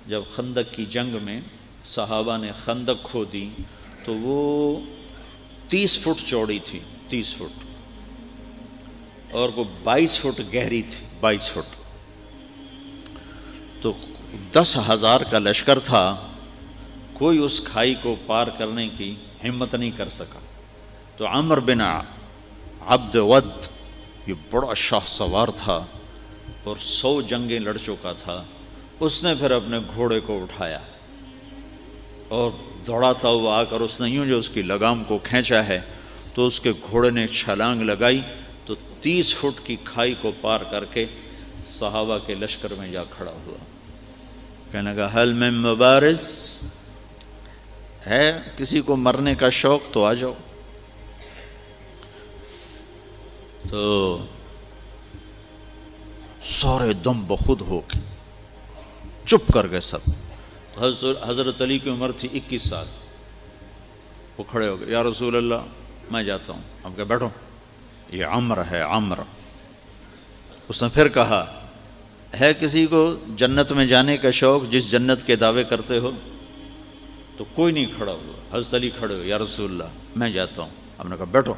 جب خندق کی جنگ میں صحابہ نے خندق کھودی تو وہ 30 فٹ چوڑی تھی، 30 فٹ، اور وہ 22 فٹ گہری تھی، 22 فٹ۔ تو 10,000 کا لشکر تھا، کوئی اس کھائی کو پار کرنے کی ہمت نہیں کر سکا۔ تو عمر بن عبد ود، یہ بڑا شاہ سوار تھا اور 100 جنگیں لڑ چکا تھا، اس نے پھر اپنے گھوڑے کو اٹھایا اور دوڑاتا ہوا آ کر اس نے یوں جو اس کی لگام کو کھینچا ہے تو اس کے گھوڑے نے چھلانگ لگائی تو 30 فٹ کی کھائی کو پار کر کے صحابہ کے لشکر میں جا کھڑا ہوا۔ کہنے لگا حل من مبارز، ہے کسی کو مرنے کا شوق تو آ جاؤ۔ تو سارے دم بخود ہو کے چپ کر گئے سب۔ تو حضرت علی کی عمر تھی 21 سال، وہ کھڑے ہو گئے، یا رسول اللہ میں جاتا ہوں۔ اب کہ بیٹھو، یہ عمر ہے، عمر۔ اس نے پھر کہا ہے کسی کو جنت میں جانے کا شوق جس جنت کے دعوے کرتے ہو؟ تو کوئی نہیں کھڑا ہوا۔ حضرت علی کھڑے ہوئے، یا رسول اللہ میں جاتا ہوں۔ ہم نے کہا بیٹھو،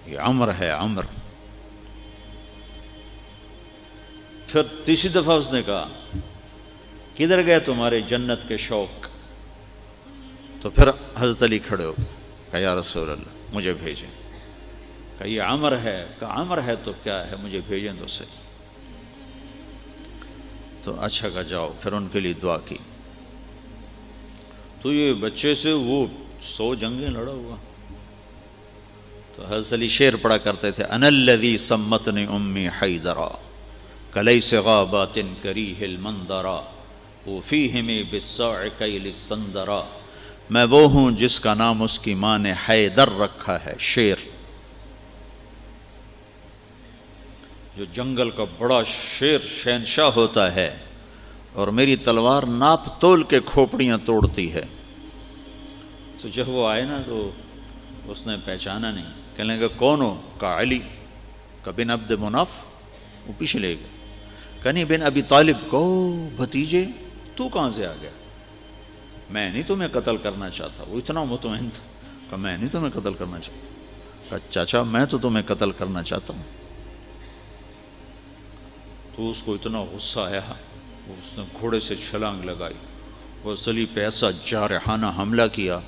یہ عمر ہے، عمر۔ پھر تیسری دفعہ اس نے کہا کدھر گئے تمہارے جنت کے شوق؟ تو پھر حضرت علی کھڑے ہو گئے، کہا یا رسول اللہ مجھے بھیجیں۔ کہا یہ عمر ہے۔ کہا عمر ہے تو کیا ہے، مجھے بھیجیں تو صحیح۔ تو اچھا کہا جاؤ، پھر ان کے لیے دعا کی۔ تو یہ بچے سے وہ 100 جنگیں لڑا ہوا۔ تو حضرت علی شعر پڑھا کرتے تھے، انا الذی سمتنی امی حیدرا کلیس غابات کریہ المنظرا وفیہم بالصاع کیل السندرا۔ میں وہ ہوں جس کا نام اس کی ماں نے حیدر رکھا ہے، شیر، جو جنگل کا بڑا شیر شہنشاہ ہوتا ہے، اور میری تلوار ناپ تول کے کھوپڑیاں توڑتی ہے۔ تو جب وہ آئے نا تو اس نے پہچانا نہیں، کہنے لگا کون ہو؟ کہا علی۔ کہا بن عبد مناف؟ وہ پیچھے لے گئے۔ کہا نہیں بن ابی طالب۔ کو بھتیجے تو کہاں سے آ گیا؟ میں نہیں تمہیں قتل کرنا چاہتا۔ وہ اتنا مطمئن تھا، کہا میں نہیں تمہیں قتل کرنا چاہتا۔ کہا چاچا میں تو تمہیں قتل کرنا چاہتا ہوں۔ تو اس کو اتنا غصہ آیا، اس نے گھوڑے سے چھلانگ لگائی، وہ علی پہ ایسا جارحانہ حملہ کیا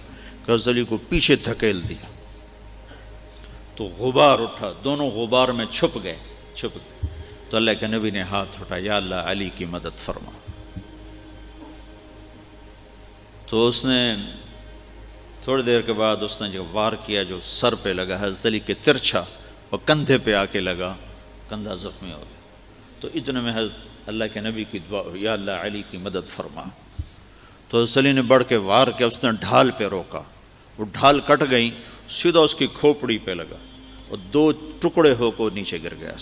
کہ علی کو پیچھے دھکیل دیا۔ تو غبار اٹھا، دونوں غبار میں چھپ گئے۔ تو اللہ کے نبی نے ہاتھ اٹھایا، یا اللہ علی کی مدد فرما۔ تو اس نے تھوڑی دیر کے بعد اس نے جو وار کیا جو سر پہ لگا حضرت علی کے ترچھا، اور کندھے پہ آ کے لگا، کندھا زخمی ہو گیا۔ تو اتنے میں حضرت اللہ کے نبی کی دعا ہوئی، یا اللہ علی کی مدد فرما۔ تو حضرت علی نے بڑھ کے وار کیا، اس نے ڈھال پہ روکا، وہ ڈھال کٹ گئی، سیدھا اس کی کھوپڑی پہ لگا اور 2 ٹکڑے ہو کو نیچے گر گیا۔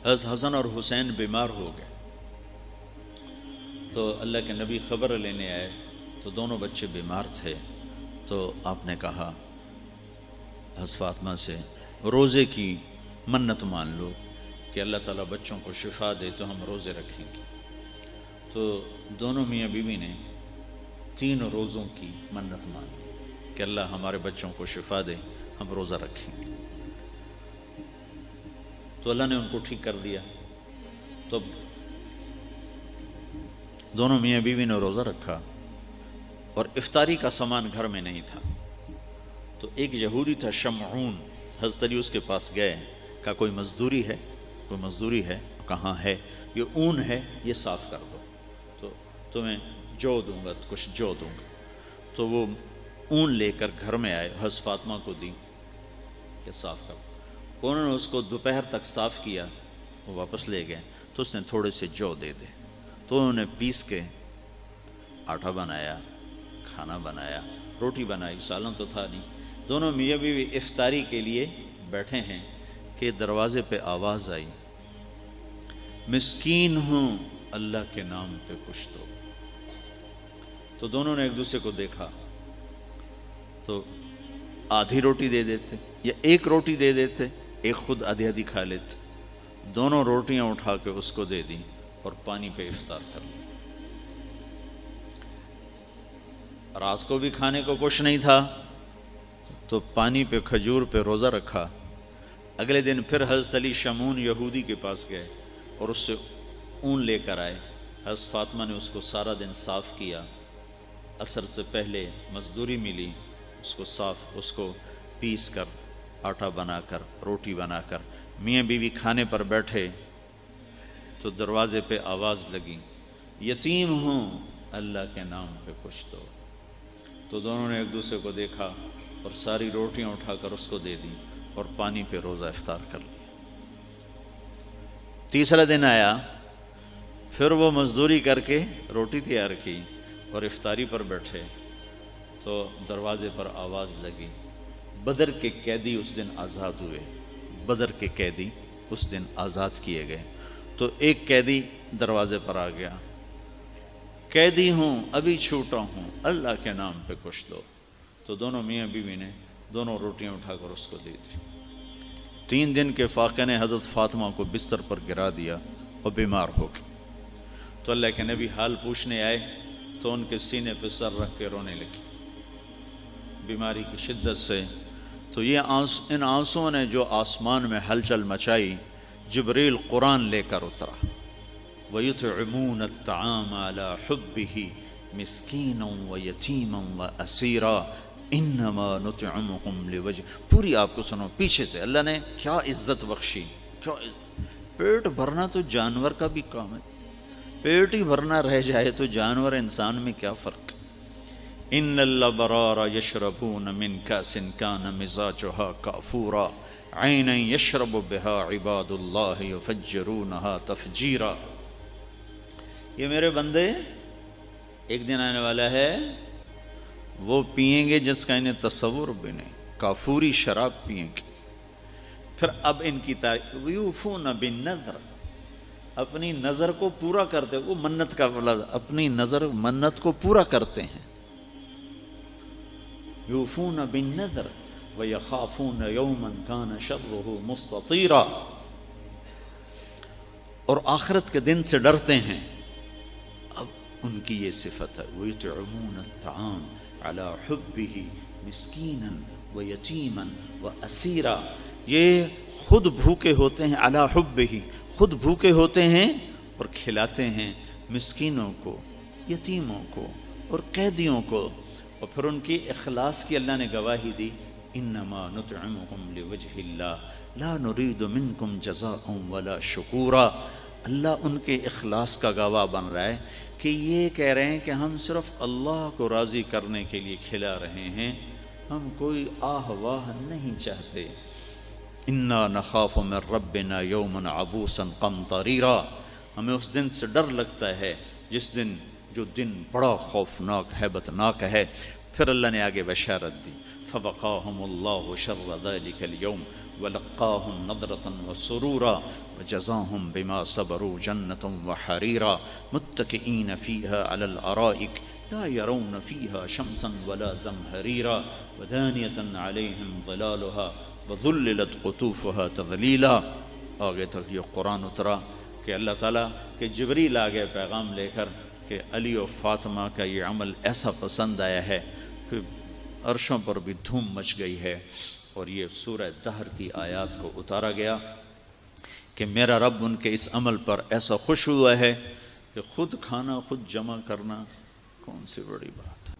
حضرت حسن اور حسین بیمار ہو گئے۔ تو اللہ کے نبی خبر لینے آئے تو دونوں بچے بیمار تھے۔ تو آپ نے کہا حضرت فاطمہ سے روزے کی منت مان لو کہ اللہ تعالیٰ بچوں کو شفا دے تو ہم روزے رکھیں گے۔ تو دونوں میاں بیوی نے 3 روزوں کی منت مانی کہ اللہ ہمارے بچوں کو شفا دے، ہم روزہ رکھیں گے۔ تو اللہ نے ان کو ٹھیک کر دیا۔ تو دونوں میاں بیوی نے روزہ رکھا اور افطاری کا سامان گھر میں نہیں تھا۔ تو ایک یہودی تھا شمعون، حضرت علی اس کے پاس گئے، کہا کوئی مزدوری ہے؟ کوئی مزدوری ہے؟ کہاں ہے؟ یہ اون ہے، یہ صاف کر دو تو تمہیں جو دوں گا، کچھ جو دوں گا۔ تو وہ اون لے کر گھر میں آئے، حضرت فاطمہ کو دی کہ صاف کر دو۔ انہوں نے اس کو دوپہر تک صاف کیا، وہ واپس لے گئے۔ تو اس نے تھوڑے سے جو دے دے، تو انہوں نے پیس کے آٹا بنایا، کھانا بنایا، روٹی بنائی، سالن تو تھا نہیں۔ دونوں میاں بیوی افطاری کے لیے بیٹھے ہیں کہ دروازے پہ آواز آئی، مسکین ہوں اللہ کے نام پہ کچھ دو۔ تو دونوں نے ایک دوسرے کو دیکھا، تو آدھی روٹی دے دیتے یا ایک روٹی دے دیتے، ایک خود آدھی آدھی کھا لیتے۔ دونوں روٹیاں اٹھا کے اس کو دے دیں اور پانی پہ افطار کر لیا۔ رات کو بھی کھانے کو کچھ نہیں تھا تو پانی پہ کھجور پہ روزہ رکھا۔ اگلے دن پھر حضرت علی شمعون یہودی کے پاس گئے اور اس سے اون لے کر آئے۔ حضرت فاطمہ نے اس کو سارا دن صاف کیا، عصر سے پہلے مزدوری ملی، اس کو پیس کر آٹا بنا کر روٹی بنا کر میاں بیوی کھانے پر بیٹھے تو دروازے پہ آواز لگی، یتیم ہوں اللہ کے نام پہ کچھ دو۔ تو دونوں نے ایک دوسرے کو دیکھا اور ساری روٹیاں اٹھا کر اس کو دے دیں اور پانی پہ روزہ افطار کر لیا۔ تیسرا دن آیا، پھر وہ مزدوری کر کے روٹی تیار کی اور افطاری پر بیٹھے تو دروازے پر آواز لگی، بدر کے قیدی اس دن آزاد ہوئے، بدر کے قیدی اس دن آزاد کیے گئے۔ تو ایک قیدی دروازے پر آ گیا، قیدی ہوں ابھی چھوٹا ہوں اللہ کے نام پہ کچھ دو۔ تو دونوں میاں بیوی نے دونوں روٹیاں اٹھا کر اس کو دی تھی۔ 3 دن کے فاقے نے حضرت فاطمہ کو بستر پر گرا دیا اور بیمار ہو گئی۔ تو اللہ کے نبی حال پوچھنے آئے تو ان کے سینے پہ سر رکھ کے رونے لگی بیماری کی شدت سے۔ تو ان آنسوؤں نے جو آسمان میں ہلچل مچائی، جبریل قرآن لے کر اترا، وَيُطْعِمُونَ الطَّعَامَ عَلَى حُبِّهِ مِسْكِينًا وَيَتِيمًا وَأَسِيرًا إِنَّمَا نُطْعِمُكُمْ لِوَجْهِ۔ پوری آپ کو سنو پیچھے سے، اللہ نے کیا عزت بخشی۔ پیٹ بھرنا تو جانور کا بھی کام ہے، پیٹ ہی بھرنا رہ جائے تو جانور انسان میں کیا فرق ہے۔ ان الابرار یشربون من کاس کان مزاجها کافورا عینا یشرب بها عباد اللہ یفجرونها تفجیرا۔ یہ میرے بندے ایک دن آنے والا ہے وہ پئیں گے جس کا انہیں تصور بھی نہیں، کافوری شراب پئیں گے۔ پھر اب ان کی تعریف، یوفون بالنذر، اپنی نظر کو پورا کرتے، وہ منت کا لفظ، اپنی نظر منت کو پورا کرتے ہیں۔ یوفون بالنذر ویخافون یوما کان شرہ مستطیرا، اور آخرت کے دن سے ڈرتے ہیں۔ اب ان کی یہ صفت ہے، ویطعمون الطعام علی حبہ مسکینا ویتیما واسیرا، یہ خود بھوکے ہوتے ہیں، علی حبہ، خود بھوکے ہوتے ہیں اور کھلاتے ہیں مسکینوں کو، یتیموں کو اور قیدیوں کو۔ اور پھر ان کی اخلاص کی اللہ نے گواہی دی، انما نطعمکم لوجہ اللہ لا نرید منکم جزاء ولا شکورا۔ اللہ ان کے اخلاص کا گواہ بن رہا ہے کہ یہ کہہ رہے ہیں کہ ہم صرف اللہ کو راضی کرنے کے لیے کھلا رہے ہیں، ہم کوئی آہ واہ نہیں چاہتے۔ انا نخاف من ربنا یوما عبوسا قمطریرا، ہمیں اس دن سے ڈر لگتا ہے جس دن، جو دن بڑا خوفناک ہیبتناک ہے۔ پھر اللہ نے آگے بشارت دی، فوقاہم اللہ شر ذلک اليوم ولقاہم نضرۃ وسرورا وجزاہم بما صبروا جنۃ وحریرا متکئین فیہا علی الارائک لا یرون فیہا شمسا ولا زمہریرا ودانیۃ علیہم ظلالها وذللت قطوفها تذلیلا۔ آگے تک یہ قرآن اترا کہ اللہ تعالیٰ کہ جبریل آگے پیغام لے کر کہ علی و فاطمہ کا یہ عمل ایسا پسند آیا ہے کہ عرشوں پر بھی دھوم مچ گئی ہے، اور یہ سورہ دہر کی آیات کو اتارا گیا کہ میرا رب ان کے اس عمل پر ایسا خوش ہوا ہے کہ خود کھانا خود جمع کرنا کون سی بڑی بات ہے۔